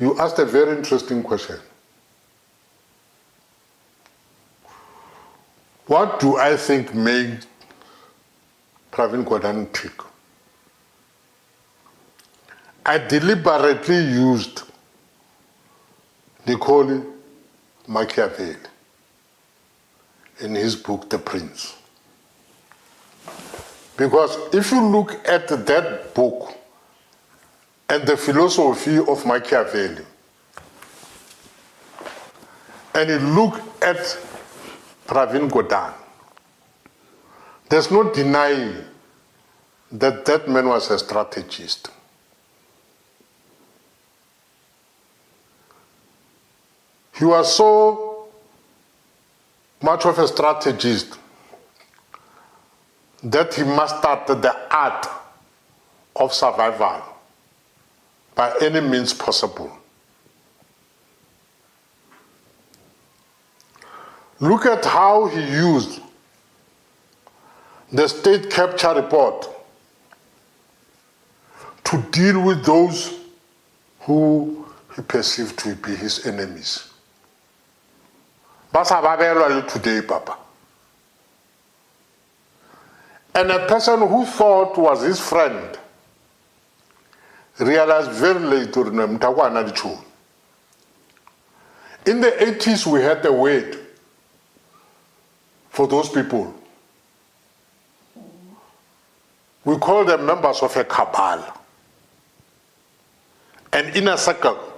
You asked a very interesting question. What do I think made Pravin Gordhan tick? I deliberately used Niccolo Machiavelli in his book, The Prince. Because if you look at that book and the philosophy of Machiavelli, and you look at Pravin Gordhan, there's no denying that that man was a strategist. He was so much of a strategist that he mastered the art of survival by any means possible. Look at how he used the state capture report to deal with those who he perceived to be his enemies. Today, Papa. And a person who thought was his friend realized very late in the 80s, we had a word for those people. We call them members of a cabal, an inner circle.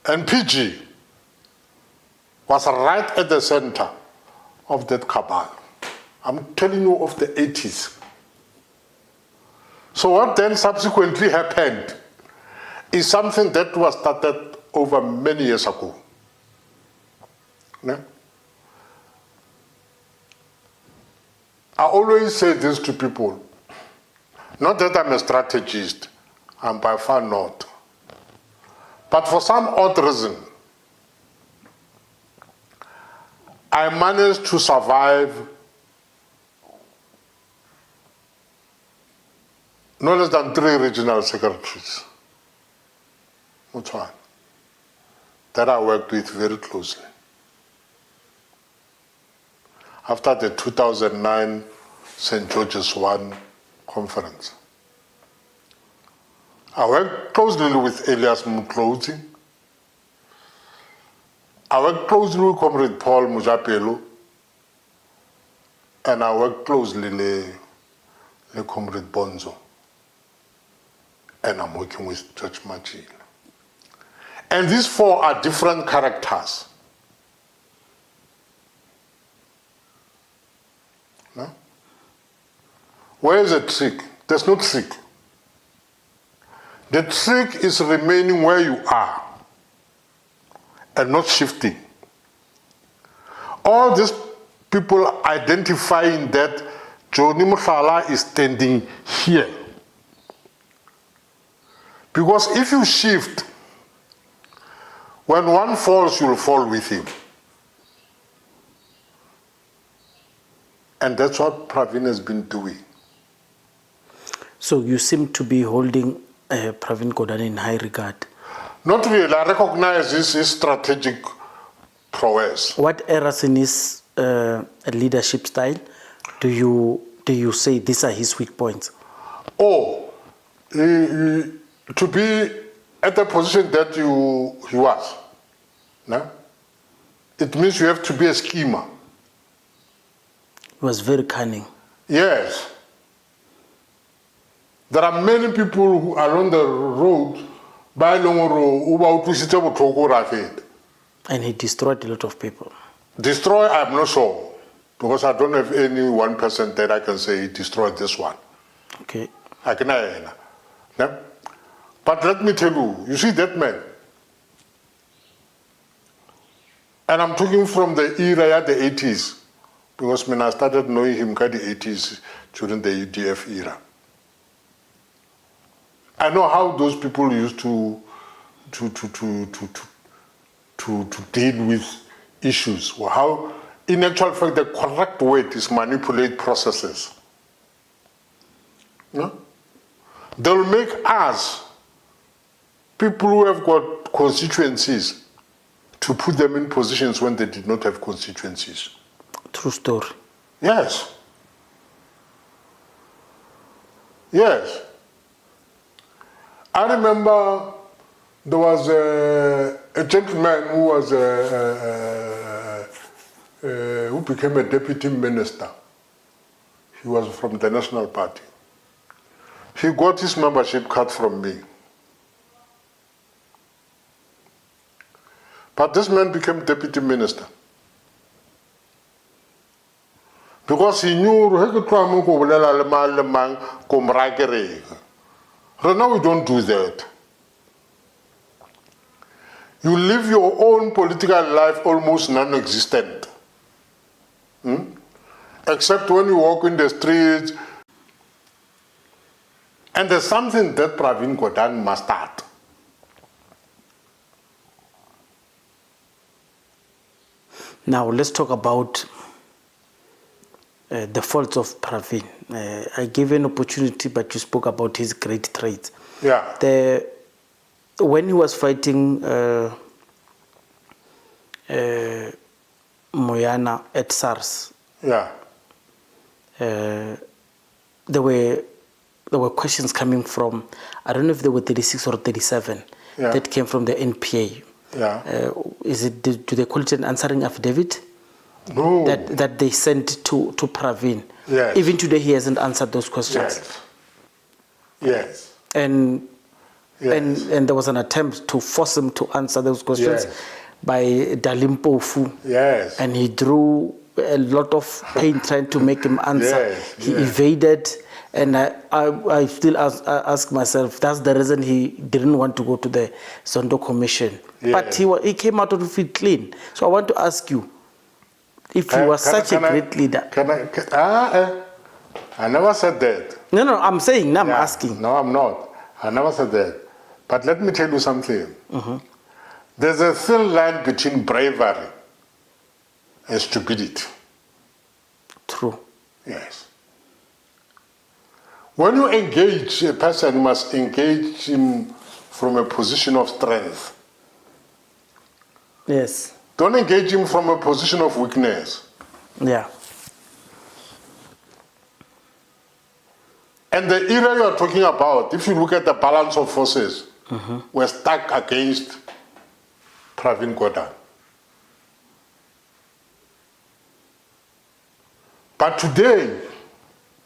And PG was right at the center of that cabal. I'm telling you of the 80s. So what then subsequently happened is something that was started over many years ago. No? I always say this to people, not that I'm a strategist, I'm by far not. But for some odd reason, I managed to survive no less than 3 regional secretaries. Which one? That I worked with very closely. After the 2009 St. George's I conference, I worked closely with Elias Mutlozi. I worked closely with Comrade Paul Mujapelo, and I worked closely with Comrade Bonzo. And I'm working with George Machil. And these 4 are different characters. No? Where is the trick? There's no trick. The trick is remaining where you are and not shifting. All these people identifying that Johnny Muthala is standing here. Because if you shift, when one falls, you'll fall with him. And that's what Pravin has been doing. So you seem to be holding Pravin Gordhan in high regard. Not really. I recognize his strategic prowess. What errors in his leadership style do you say these are his weak points? Oh, to be at the position that he was, no? It means you have to be a schemer. He was very cunning. Yes. There are many people who are on the road by And he destroyed a lot of people. Destroy, I'm not sure. Because I don't have any 1% that I can say he destroyed this one. Okay. I can. Yeah? But let me tell you, you see that man, and I'm talking from the era, the 80s, because when I started knowing him in the 80s during the UDF era. I know how those people used to deal with issues, or how, in actual fact, the correct word is manipulate processes. No? they'll make us, people who have got constituencies, to put them in positions when they did not have constituencies. True story. Yes. Yes. I remember there was a gentleman who was who became a deputy minister. He was from the National Party. He got his membership card from me. But this man became deputy minister. Because he knew, right now we don't do that. You live your own political life almost non-existent. Except when you walk in the streets. And there's something that Pravin Gordhan must start. Now let's talk about the faults of Pravin. I gave you an opportunity, but you spoke about his great traits. Yeah. When he was fighting Moyana at SARS, yeah, there were questions coming from, I don't know if they were 36 or 37, yeah, that came from the NPA. Yeah. Do they call it an answering affidavit? No. That they sent to Pravin. Yes. Even today he hasn't answered those questions. Yes. Yes. And Yes. and there was an attempt to force him to answer those questions, yes, by Dalimpofu. Yes. And he drew a lot of pain trying to make him answer. Yes. He Yes. evaded. And I still ask myself, that's the reason he didn't want to go to the Zondo Commission. Yes. But he came out of it clean. So I want to ask you, if he was such a great leader. I never said that. No, I'm saying, now I'm asking. No, I'm not. I never said that. But let me tell you something. There's a thin line between bravery and stupidity. True. Yes. When you engage a person, you must engage him from a position of strength. Yes. Don't engage him from a position of weakness. Yeah. And the era you are talking about, if you look at the balance of forces, were stuck against Pravin Gordhan. But today,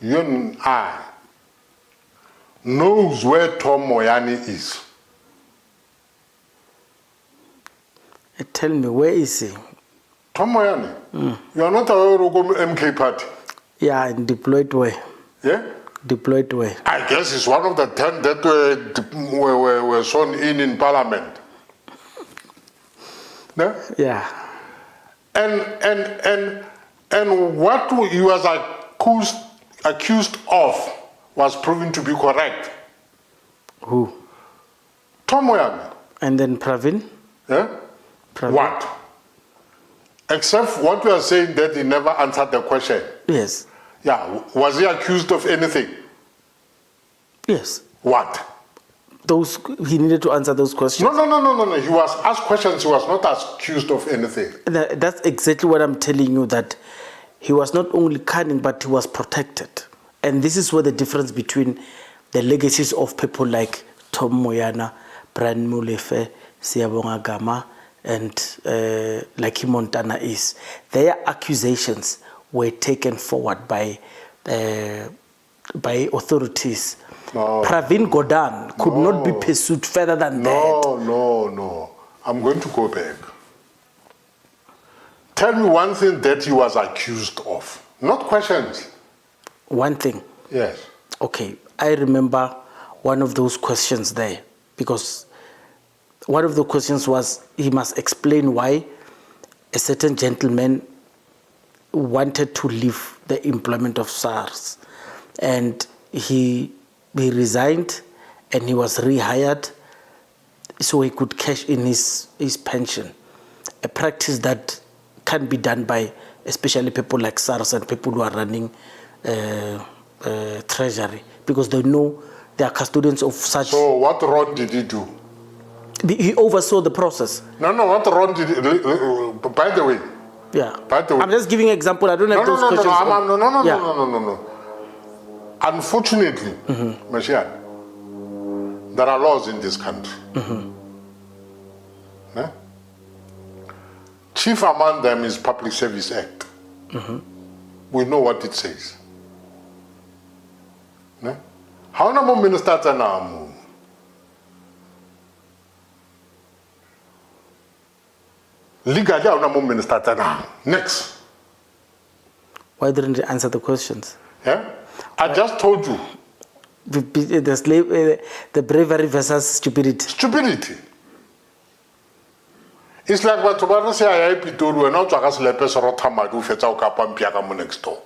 you and I knows where Tom Moyani is. Tell me, where is he? Tom Moyani? You are not aware of MK party? Yeah, in deployed way. Yeah? Deployed way. I guess it's one of the 10 that were sworn in parliament. Yeah? Yeah. And what he was accused of was proven to be correct. Who? Tom Moyani. And then Pravin? Yeah? Pravin. What? Except what we are saying that he never answered the question. Yes. Yeah. Was he accused of anything? Yes. What? He needed to answer those questions. No. He was asked questions. He was not accused of anything. That's exactly what I'm telling you, that he was not only cunning, but he was protected. And this is where the difference between the legacies of people like Tom Moyana, Brian Molefe, Siyabonga Gama, and Lucky Montana is. Their accusations were taken forward by authorities. No. Pravin Gordhan could not be pursued further than that. No. I'm going to go back. Tell me one thing that he was accused of. Not questions. One thing. Yes. Okay, I remember one of those questions there, because one of the questions was he must explain why a certain gentleman wanted to leave the employment of SARS, and he resigned and he was rehired so he could cash in his pension, a practice that can be done by especially people like SARS and people who are running treasury, because they know they are custodians of such. So what wrong did he do? He oversaw the process. No, what wrong did he, by the way, Yeah. by the way. I'm just giving an example. I don't have those questions. No. Unfortunately, Mashiach, there are laws in this country. Eh? Chief among them is Public Service Act. We know what it says. Eh? How many ministers are now? Legally, how many ministers are now? Next. Why didn't you answer the questions? Yeah? I just told you. The bravery versus stupidity. Stupidity. It's like what you say, I told you, now to ask lepes rotamadu fetch out kapampiaka next door.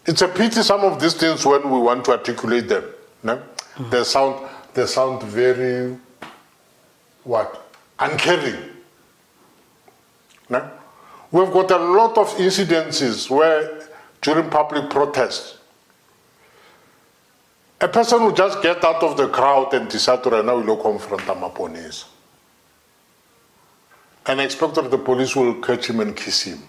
It's a pity some of these things when we want to articulate them, no? They sound very uncaring. No? We've got a lot of incidences where during public protests, a person will just get out of the crowd and decide to now will confront Amapones and expect that the police will catch him and kiss him.